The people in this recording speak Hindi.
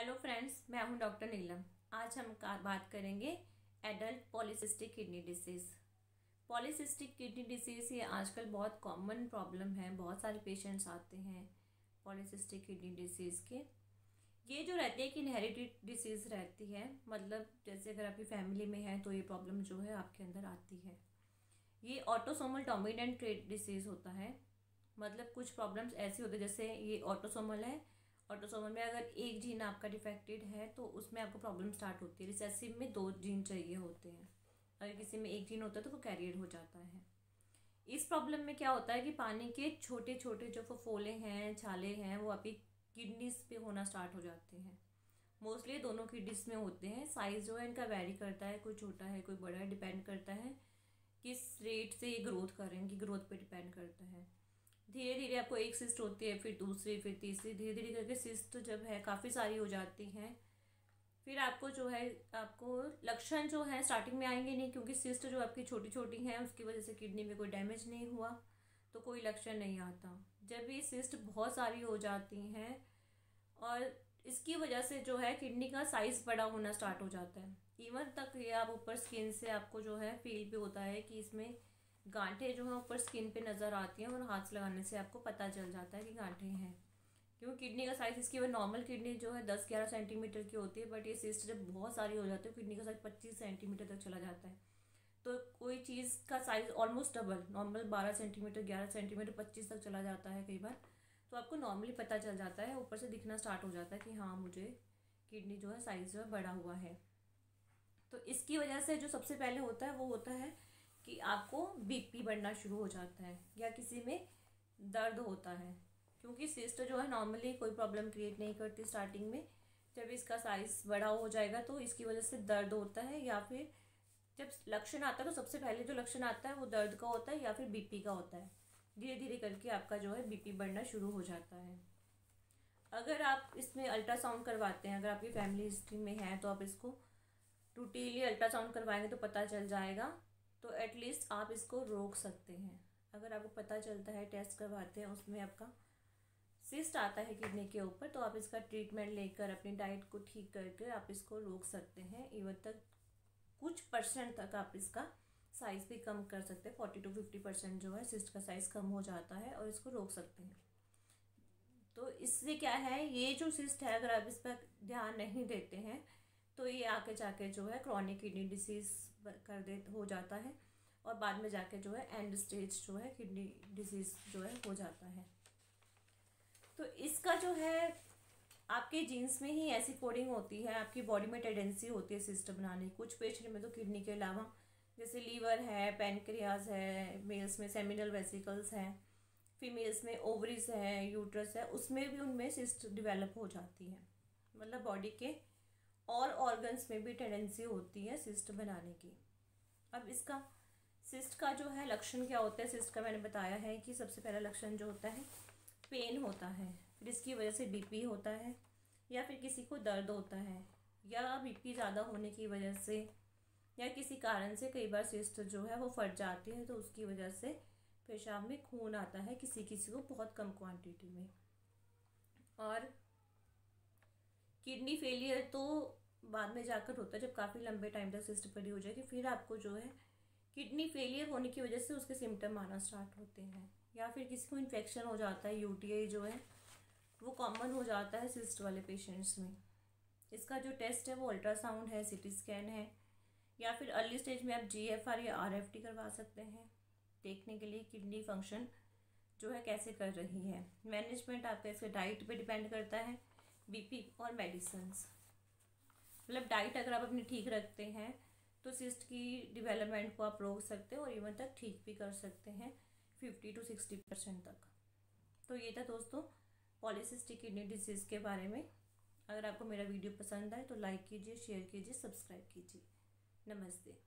हेलो फ्रेंड्स, मैं हूं डॉक्टर नीलम। आज हम बात करेंगे adult polycystic kidney disease. Polycystic kidney disease ये आजकल बहुत कॉमन प्रॉब्लम है। बहुत सारे पेशेंट्स आते हैं पॉलीसिस्टिक किडनी डिसीज़ के। ये जो रहती है कि इनहेरिटेड डिसीज़ रहती है, मतलब जैसे अगर आपकी फैमिली में है तो ये प्रॉब्लम जो है आपके अंदर आती है। ये ऑटोसोमल डोमिनेंट ट्रेट डिसीज़ होता है। मतलब कुछ प्रॉब्लम्स ऐसी होती है, जैसे ये ऑटोसोमल है। ऑटोसोमल में अगर एक जीन आपका डिफेक्टेड है तो उसमें आपको प्रॉब्लम स्टार्ट होती है। रिसेसिव में 2 जीन चाहिए होते हैं, अगर किसी में एक जीन होता है तो वो कैरियर हो जाता है। इस प्रॉब्लम में क्या होता है कि पानी के छोटे छोटे जो फफोले हैं, छाले हैं, वो आपकी किडनीज पे होना स्टार्ट हो जाते हैं। मोस्टली दोनों किडनीज में होते हैं। साइज़ जो है इनका वेरी करता है, कोई छोटा है कोई बड़ा है, डिपेंड करता है किस रेट से ये ग्रोथ कर रहे हैं, इनकी ग्रोथ पे डिपेंड करता है। धीरे धीरे आपको एक सिस्ट होती है, फिर दूसरी, फिर तीसरी, धीरे धीरे करके सिस्ट जब है काफ़ी सारी हो जाती हैं। फिर आपको जो है आपको लक्षण जो है स्टार्टिंग में आएंगे नहीं, क्योंकि सिस्ट जो आपकी छोटी छोटी हैं उसकी वजह से किडनी में कोई डैमेज नहीं हुआ तो कोई लक्षण नहीं आता। जब ये सिस्ट बहुत सारी हो जाती हैं और इसकी वजह से जो है किडनी का साइज़ बड़ा होना स्टार्ट हो जाता है। इवन तक ये आप ऊपर स्किन से आपको जो है फील भी होता है कि इसमें गांठें जो है ऊपर स्किन पे नज़र आती हैं, और हाथ से लगाने से आपको पता चल जाता है कि गांठें हैं। क्योंकि किडनी का साइज़ इसकी नॉर्मल किडनी जो है 10-11 सेंटीमीटर की होती है, बट ये सिस्ट जब बहुत सारी हो जाती है किडनी का साइज़ 25 सेंटीमीटर तक चला जाता है। तो कोई चीज़ का size almost double, normal 12 centimetre, 11 centimetre, 25 तक चला जाता है कई बार। तो आपको नॉर्मली पता चल जाता है, ऊपर से दिखना स्टार्ट हो जाता है कि हाँ, मुझे किडनी जो है साइज़ जो है बड़ा हुआ है। तो इसकी वजह से जो सबसे पहले होता है वो होता है कि आपको बीपी बढ़ना शुरू हो जाता है, या किसी में दर्द होता है। क्योंकि सिस्ट जो है नॉर्मली कोई प्रॉब्लम क्रिएट नहीं करती स्टार्टिंग में। जब इसका साइज़ बड़ा हो जाएगा तो इसकी वजह से दर्द होता है, या फिर जब लक्षण आता है तो सबसे पहले जो लक्षण आता है वो दर्द का होता है या फिर बीपी का होता है। धीरे धीरे करके आपका जो है बीपी बढ़ना शुरू हो जाता है। अगर आप इसमें अल्ट्रासाउंड करवाते हैं, अगर आपकी फैमिली हिस्ट्री में है तो आप इसको रूटीनली अल्ट्रासाउंड करवाएंगे तो पता चल जाएगा। तो एटलीस्ट आप इसको रोक सकते हैं। अगर आपको पता चलता है, टेस्ट करवाते हैं, उसमें आपका सिस्ट आता है किडनी के ऊपर, तो आप इसका ट्रीटमेंट लेकर अपनी डाइट को ठीक करके आप इसको रोक सकते हैं। इवन तक कुछ परसेंट तक आप इसका साइज़ भी कम कर सकते हैं। 40-50% जो है सिस्ट का साइज़ कम हो जाता है और इसको रोक सकते हैं। तो इससे क्या है, ये जो सिस्ट है अगर आप इस पर ध्यान नहीं देते हैं तो ये आके जाके जो है क्रॉनिक किडनी डिसीज़ हो जाता है, और बाद में जाके जो है एंड स्टेज जो है किडनी डिसीज़ जो है हो जाता है। तो इसका जो है आपके जीन्स में ही ऐसी कोडिंग होती है, आपकी बॉडी में टेंडेंसी होती है सिस्ट बनाने की। कुछ पेशेंट में तो किडनी के अलावा जैसे लीवर है, पैनक्रियाज है, मेल्स में सेमिनल वेसिकल्स हैं, फीमेल्स में ओवरीज है, यूट्रस है, उसमें भी उनमें सिस्ट डेवलप हो जाती है। मतलब बॉडी के और ऑर्गन्स में भी टेंडेंसी होती है सिस्ट बनाने की। अब इसका सिस्ट का जो है लक्षण क्या होता है, सिस्ट का मैंने बताया है कि सबसे पहला लक्षण जो होता है पेन होता है, फिर इसकी वजह से बीपी होता है, या फिर किसी को दर्द होता है, या बीपी ज़्यादा होने की वजह से या किसी कारण से कई बार सिस्ट जो है वो फट जाती है, तो उसकी वजह से पेशाब में खून आता है किसी किसी को बहुत कम क्वांटिटी में। और किडनी फेलियर तो बाद में जाकर होता है, जब काफ़ी लंबे टाइम तक सिस्ट पड़ी हो जाएगी, फिर आपको जो है किडनी फेलियर होने की वजह से उसके सिम्टम आना स्टार्ट होते हैं। या फिर किसी को इन्फेक्शन हो जाता है, यूटीआई जो है वो कॉमन हो जाता है सिस्ट वाले पेशेंट्स में। इसका जो टेस्ट है वो अल्ट्रासाउंड है, सीटी स्कैन है, या फिर अर्ली स्टेज में आप जीएफआर या आरएफटी करवा सकते हैं, देखने के लिए किडनी फंक्शन जो है कैसे कर रही है। मैनेजमेंट आपका इसके डाइट पे डिपेंड करता है, बीपी और मेडिसिन्स। मतलब डाइट अगर आप अपनी ठीक रखते हैं तो सिस्ट की डेवलपमेंट को आप रोक सकते हैं और इवन तक ठीक भी कर सकते हैं 50-60% तक। तो ये था दोस्तों पॉलीसिस्टिक किडनी डिसीज़ के बारे में। अगर आपको मेरा वीडियो पसंद आए तो लाइक कीजिए, शेयर कीजिए, सब्सक्राइब कीजिए। नमस्ते।